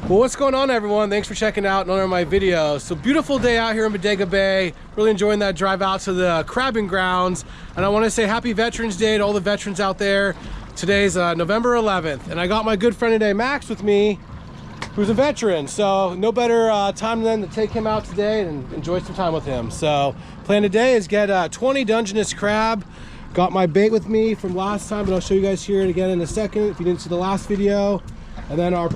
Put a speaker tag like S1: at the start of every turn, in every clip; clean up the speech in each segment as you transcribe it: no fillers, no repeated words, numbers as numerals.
S1: Well, what's going on, everyone? Thanks for checking out another of my videos. So beautiful day out here in Bodega Bay. Really enjoying that drive out to the crabbing grounds. And I want to say happy Veterans Day to all the veterans out there. Today's November 11th. And I got my good friend today, Max, with me, who's a veteran. So no better time than to take him out today and enjoy some time with him. So plan today is get 20 Dungeness crab. Got my bait with me from last time, but I'll show you guys here again in a second if you didn't see the last video. And then our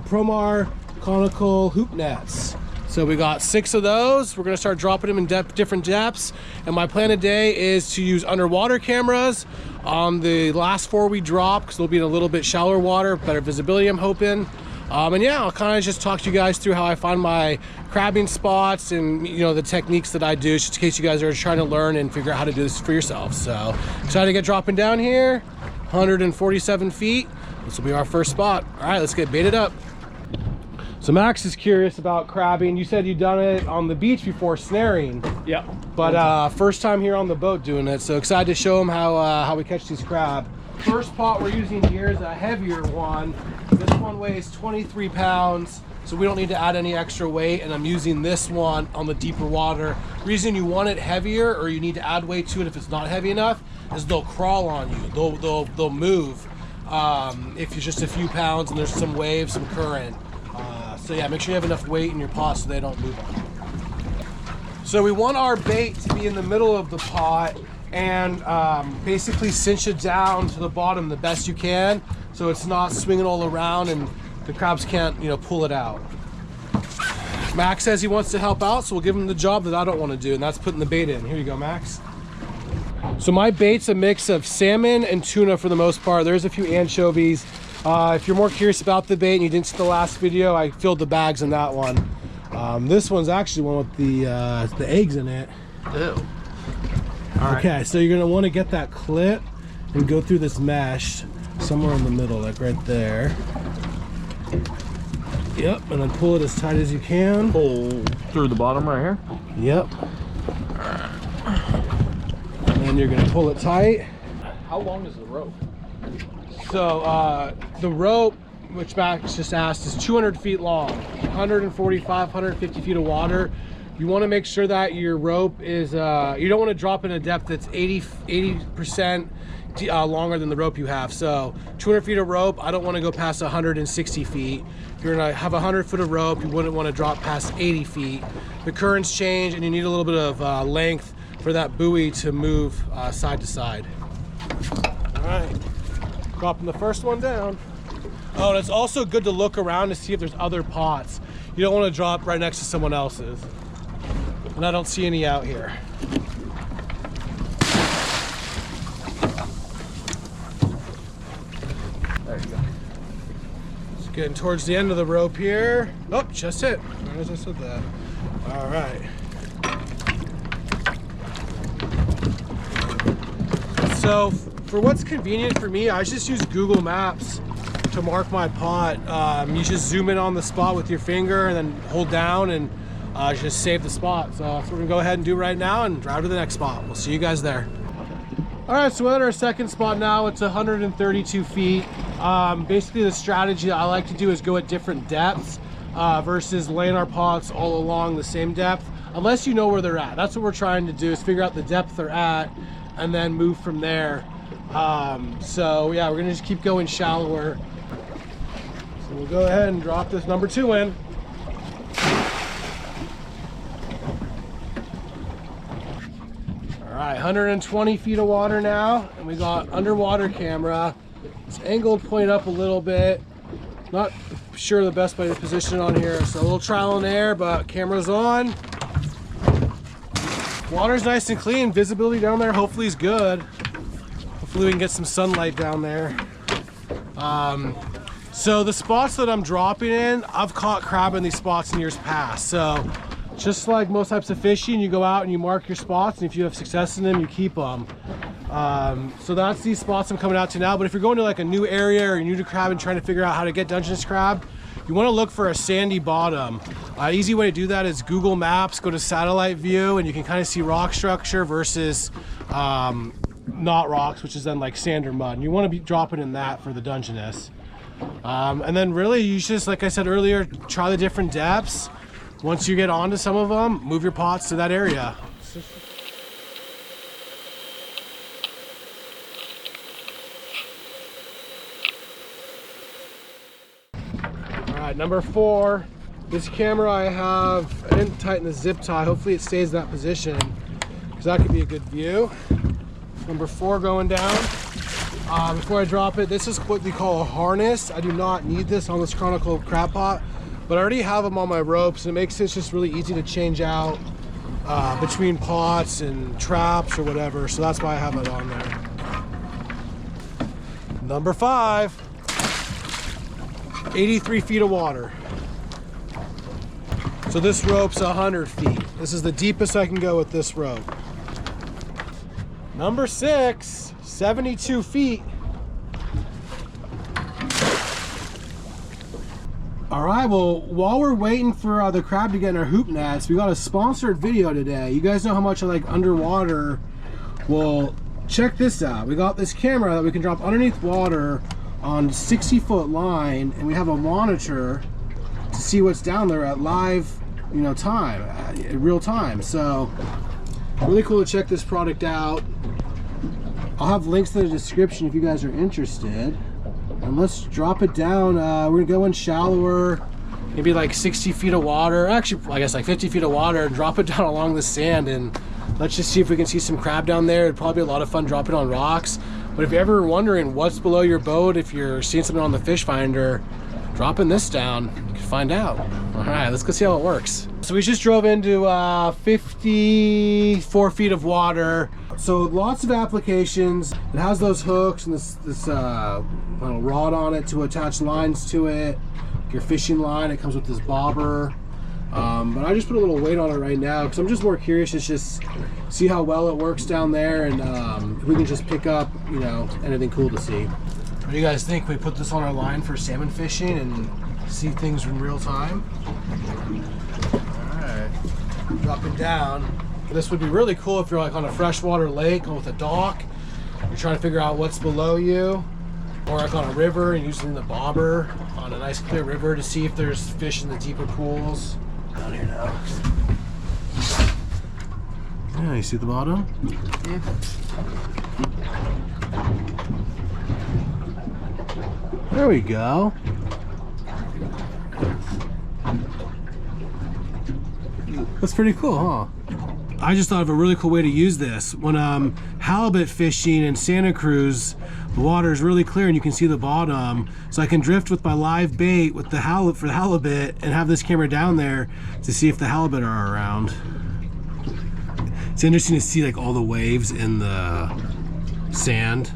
S1: Promar conical hoop nets. So we got 6 of those. We're gonna start dropping them in different depths. And my plan today is to use underwater cameras on the last 4 we drop, because they'll be in a little bit shallower water, better visibility I'm hoping. And yeah, I'll kind of just talk to you guys through how I find my crabbing spots and, you know, the techniques that I do, just in case you guys are trying to learn and figure out how to do this for yourselves. So excited to get dropping down here, 147 feet. This will be our first spot. All right, let's get baited up. So Max is curious about crabbing. You said you'd done it on the beach before snaring. Yeah. But first time here on the boat doing it. So excited to show him how we catch these crab. First pot we're using here is a heavier one. This one weighs 23 pounds, so we don't need to add any extra weight. And I'm using this one on the deeper water. Reason you want it heavier, or you need to add weight to it if it's not heavy enough, is they'll crawl on you. They'll move. If you're just a few pounds and there's some waves, some current. So yeah, make sure you have enough weight in your pot so they don't move on you. So we want our bait to be in the middle of the pot and basically cinch it down to the bottom the best you can, so it's not swinging all around and the crabs can't, you know, pull it out. Max says he wants to help out, so we'll give him the job that I don't want to do, and that's putting the bait in. Here you go, Max. So my bait's a mix of salmon and tuna for the most part. There's a few anchovies. If you're more curious about the bait and you didn't see the last video, I filled the bags in that one. This one's actually one with the eggs in it. Ew. All right. Okay, so you're gonna want to get that clip and go through this mesh somewhere in the middle, like right there. Yep, and then pull it as tight as you can.
S2: Pull through the bottom right here?
S1: Yep. And you're gonna pull it tight.
S2: How long is the rope?
S1: So the rope, which Max just asked, is 200 feet long, 145, 150 feet of water. You want to make sure that your rope is, you don't want to drop in a depth that's 80% longer than the rope you have. So 200 feet of rope, I don't want to go past 160 feet. If you're going to have 100 foot of rope, you wouldn't want to drop past 80 feet. The currents change and you need a little bit of length for that buoy to move side to side. All right, dropping the first one down. Oh, and it's also good to look around to see if there's other pots. You don't want to drop right next to someone else's. And I don't see any out here. There you go. It's getting towards the end of the rope here. Oh, just hit. Right as I said that. All right. So for what's convenient for me, I just use Google Maps to mark my pot. You just zoom in on the spot with your finger and then hold down and just save the spot. So that's what we're gonna go ahead and do right now and drive to the next spot. We'll see you guys there. All right, so we're at our second spot now. It's 132 feet. Basically the strategy I like to do is go at different depths versus laying our pots all along the same depth, unless you know where they're at. That's what we're trying to do, is figure out the depth they're at and then move from there. So yeah, we're gonna just keep going shallower. So we'll go ahead and drop this number 2 in. All right, 120 feet of water now, and we got underwater camera. It's angled, point up a little bit. Not sure the best way to position it on here, so a little trial and error, but camera's on. Water's nice and clean. Visibility down there hopefully is good. Hopefully we can get some sunlight down there. So the spots that I'm dropping in, I've caught crab in these spots in years past. So just like most types of fishing, you go out and you mark your spots, and if you have success in them, you keep them. So that's these spots I'm coming out to now. But if you're going to like a new area or you're new to crab and trying to figure out how to get Dungeness crab, you want to look for a sandy bottom. Easy way to do that is Google Maps, go to satellite view, and you can kind of see rock structure versus not rocks, which is then like sand or mud. And you want to be dropping in that for the Dungeness. And then really you just, like I said earlier, try the different depths. Once you get onto some of them, move your pots to that area. All right, number 4. This camera I didn't tighten the zip tie. Hopefully it stays in that position, because that could be a good view. Number 4 going down. Before I drop it, this is what we call a harness. I do not need this on this Chronicle crab pot, but I already have them on my ropes, and it makes it just really easy to change out between pots and traps or whatever, so that's why I have it on there. Number 5, 83 feet of water. So this rope's 100 feet. This is the deepest I can go with this rope. Number 6, 72 feet. All right, well, while we're waiting for the crab to get in our hoop nets, we got a sponsored video today. You guys know how much I like underwater. Well, check this out. We got this camera that we can drop underneath water on 60-foot line, and we have a monitor to see what's down there at live, time, in real time. So really cool to check this product out. I'll have links in the description if you guys are interested. And let's drop it down. We're gonna go in shallower, maybe like 60 feet of water. Actually, I guess like 50 feet of water, and drop it down along the sand, and let's just see if we can see some crab down there. It'd probably be a lot of fun dropping on rocks. But if you're ever wondering what's below your boat, if you're seeing something on the fish finder, dropping this down, you can find out. All right, let's go see how it works. So we just drove into 54 feet of water. So lots of applications. It has those hooks and this little rod on it to attach lines to it. Your fishing line, it comes with this bobber. But I just put a little weight on it right now because I'm just more curious to just see how well it works down there, and if we can just pick up, anything cool to see. What do you guys think? We put this on our line for salmon fishing and see things in real time? All right, dropping down. This would be really cool if you're like on a freshwater lake or with a dock. You're trying to figure out what's below you, or like on a river and using the bobber on a nice clear river to see if there's fish in the deeper pools. Down here now. Yeah, you see the bottom? Yeah. There we go. That's pretty cool, huh? I just thought of a really cool way to use this. When I'm halibut fishing in Santa Cruz, the water is really clear and you can see the bottom. So I can drift with my live bait with the halibut and have this camera down there to see if the halibut are around. It's interesting to see like all the waves in the sand.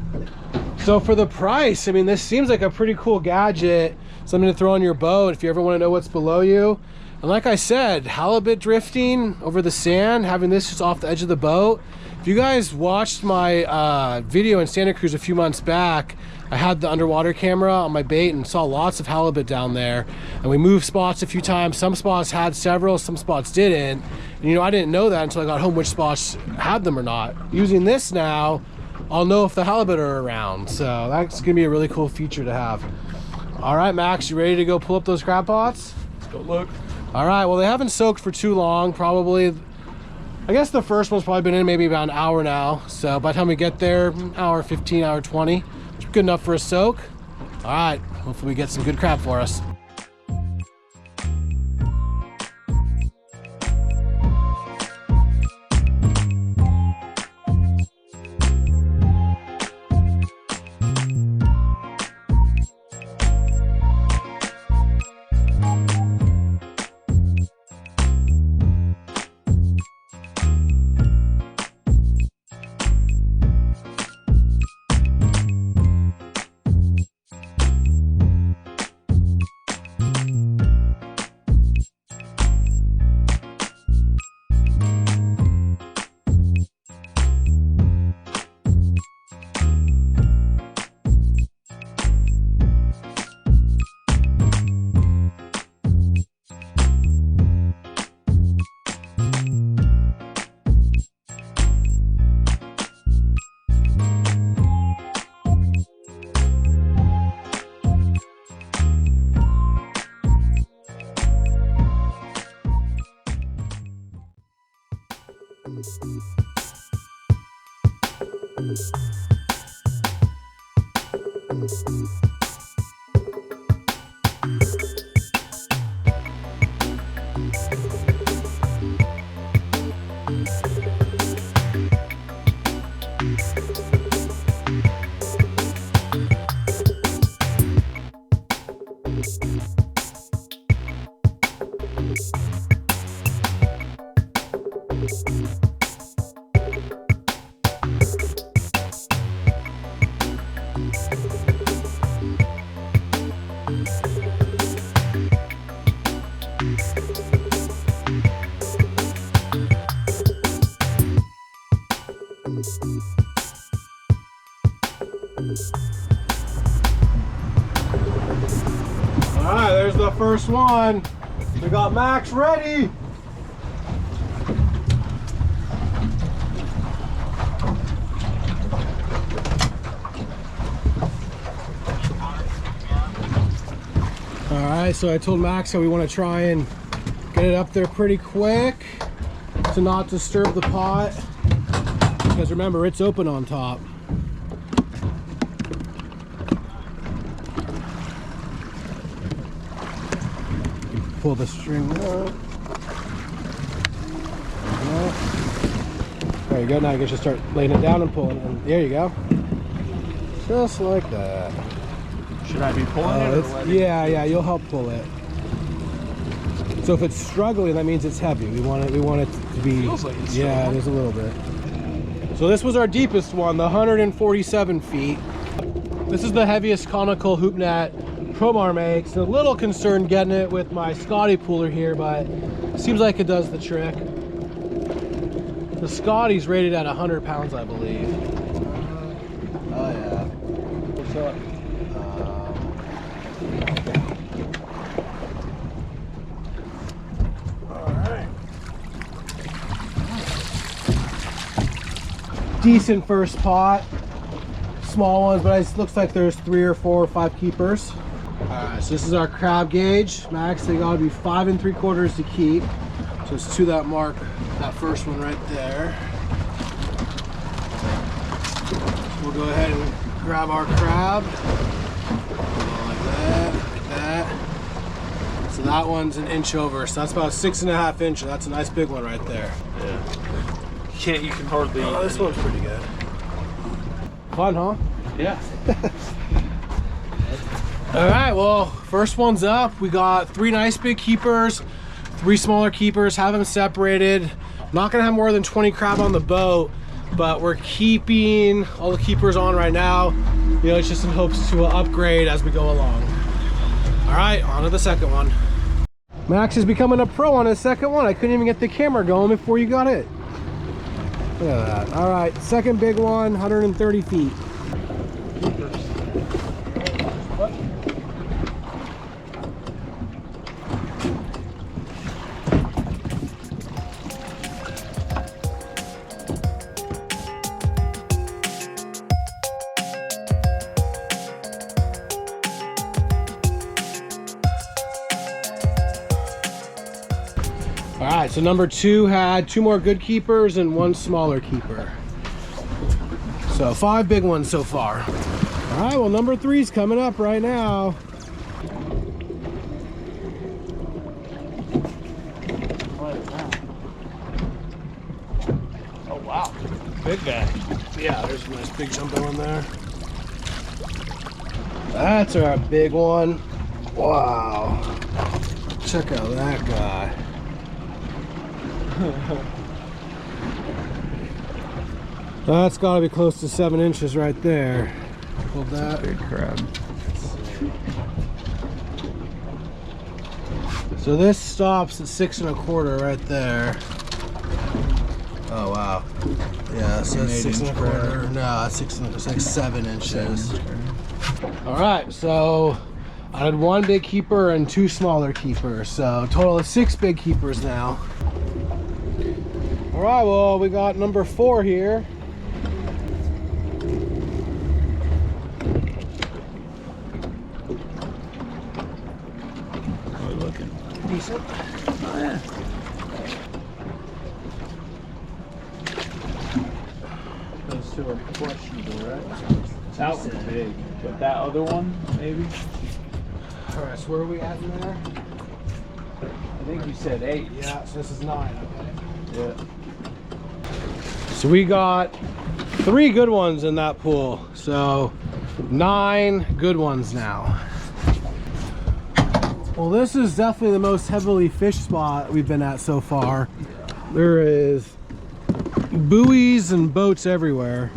S1: So for the price, I mean, this seems like a pretty cool gadget, something to throw on your boat if you ever want to know what's below you. And like I said, halibut drifting over the sand, having this just off the edge of the boat. If you guys watched my video in Santa Cruz a few months back, I had the underwater camera on my bait and saw lots of halibut down there. And we moved spots a few times. Some spots had several, some spots didn't. And I didn't know that until I got home which spots had them or not. Using this now, I'll know if the halibut are around. So that's gonna be a really cool feature to have. All right, Max, you ready to go pull up those crab pots?
S2: Let's go look.
S1: All right, well, they haven't soaked for too long, probably. I guess the first one's probably been in maybe about an hour now. So by the time we get there, hour 15, hour 20, which is good enough for a soak. All right, hopefully we get some good crab for us. All right, there's the first one. We got Max ready. All right, so I told Max how we want to try and get it up there pretty quick to not disturb the pot, because remember, it's open on top. Pull the string out. There you go. Now you can just start laying it down and pulling it. And there you go. Just like that.
S2: Should I be pulling it? Or
S1: yeah, you'll help pull it. So if it's struggling, that means it's heavy. We want it to be.
S2: Feels like it's
S1: yeah, it is a little bit. So this was our deepest one, the 147 feet. This is the heaviest conical hoop net Promar makes. A little concerned getting it with my Scotty pooler here, but it seems like it does the trick. The Scotty's rated at 100 pounds, I believe. Oh yeah. What's up? All right. Decent first pot. Small ones, but it looks like there's 3 or 4 or 5 keepers. Alright, so this is our crab gauge. Max, they gotta be 5 3/4 to keep. So it's to that mark, that first one right there. We'll go ahead and grab our crab. Like that. So that one's an inch over, so that's about 6.5 inches. That's a nice big one right there.
S2: Yeah. You can hardly.
S1: Oh, this one's pretty good. Fun, huh?
S2: Yeah.
S1: All right, well, first one's up. We got 3 nice big keepers, 3 smaller keepers, have them separated. Not gonna have more than 20 crab on the boat, but we're keeping all the keepers on right now. You know, it's just in hopes to upgrade as we go along. All right, on to the second one. Max is becoming a pro on his second one. I couldn't even get the camera going before you got it. Look at that. All right, second big one, 130 feet. All right, so number 2 had 2 more good keepers and 1 smaller keeper. So 5 big ones so far. All right, well, number 3's coming up right now.
S2: Oh wow, big guy.
S1: Yeah, there's a nice big jumbo in there. That's our big one. Wow. Check out that guy. That's got to be close to 7 inches right there. Hold that.
S2: Big crab.
S1: So this stops at 6 1/4 right there. Oh wow. Yeah, so that's 6 1/4. No, that's 6 and it's like 7 inches. All right, so I had 1 big keeper and 2 smaller keepers, so total of 6 big keepers now. All right, well, we got number 4 here.
S2: How are we looking?
S1: Decent.
S2: Oh yeah.
S1: Goes to
S2: are questionable, right? That one's big, but that other one, maybe?
S1: All right, so where are we at in there?
S2: I think you said 8.
S1: Yeah, so this is 9, okay.
S2: Yeah.
S1: So we got 3 good ones in that pool. So 9 good ones now. Well, this is definitely the most heavily fished spot we've been at so far. There is buoys and boats everywhere.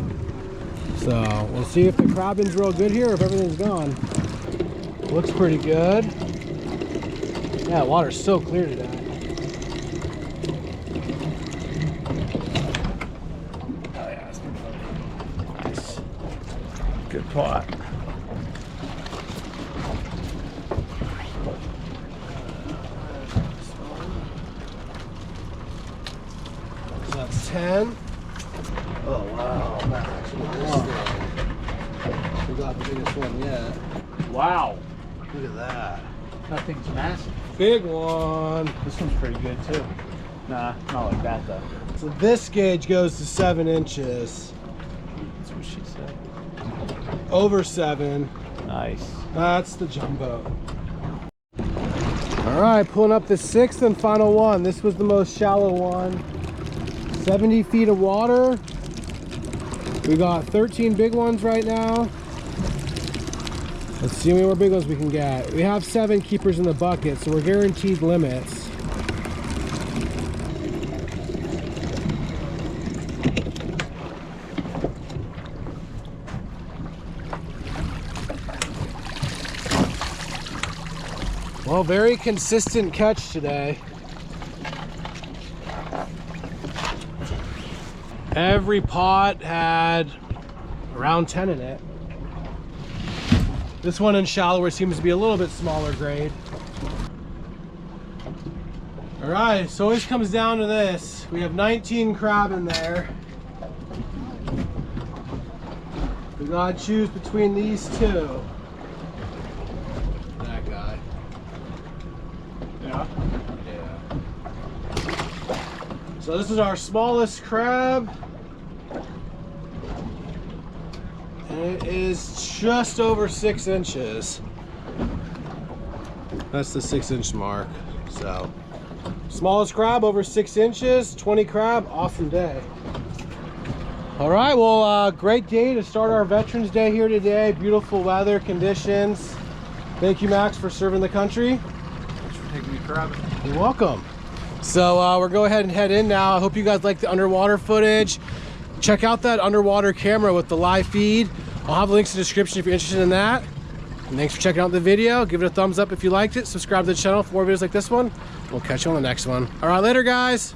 S1: So we'll see if the crabbing's real good here or if everything's gone. Looks pretty good. Yeah, the water's so clear today. Oh yeah, it's been fun. Nice.
S2: Good pot.
S1: So that's 10. Oh wow, that actually is. We got the biggest one yet.
S2: Wow.
S1: Look at that.
S2: That thing's massive.
S1: Big one.
S2: This one's pretty good too. Nah, not like that though.
S1: So this gauge goes to 7 inches.
S2: That's what she said.
S1: Over 7.
S2: Nice.
S1: That's the jumbo. All right, pulling up the 6th and final one. This was the most shallow one. 70 feet of water. We got 13 big ones right now. Let's see how many more big ones we can get. We have 7 keepers in the bucket, so we're guaranteed limits. Well, very consistent catch today. Every pot had around 10 in it. This one in shallower seems to be a little bit smaller grade. All right, so it always comes down to this. We have 19 crab in there. We gotta choose between these 2. That guy.
S2: Yeah.
S1: Yeah. So this is our smallest crab. And it is just over 6 inches. That's the 6-inch mark. So, smallest crab over 6 inches, 20 crab, awesome day. All right, well, great day to start our Veterans Day here today. Beautiful weather conditions. Thank you, Max, for serving the country.
S2: Thanks for taking me crabbing.
S1: You're welcome. So we're going ahead and head in now. I hope you guys like the underwater footage. Check out that underwater camera with the live feed. I'll have links in the description if you're interested in that. And thanks for checking out the video. Give it a thumbs up if you liked it. Subscribe to the channel for more videos like this one. We'll catch you on the next one. All right, later, guys.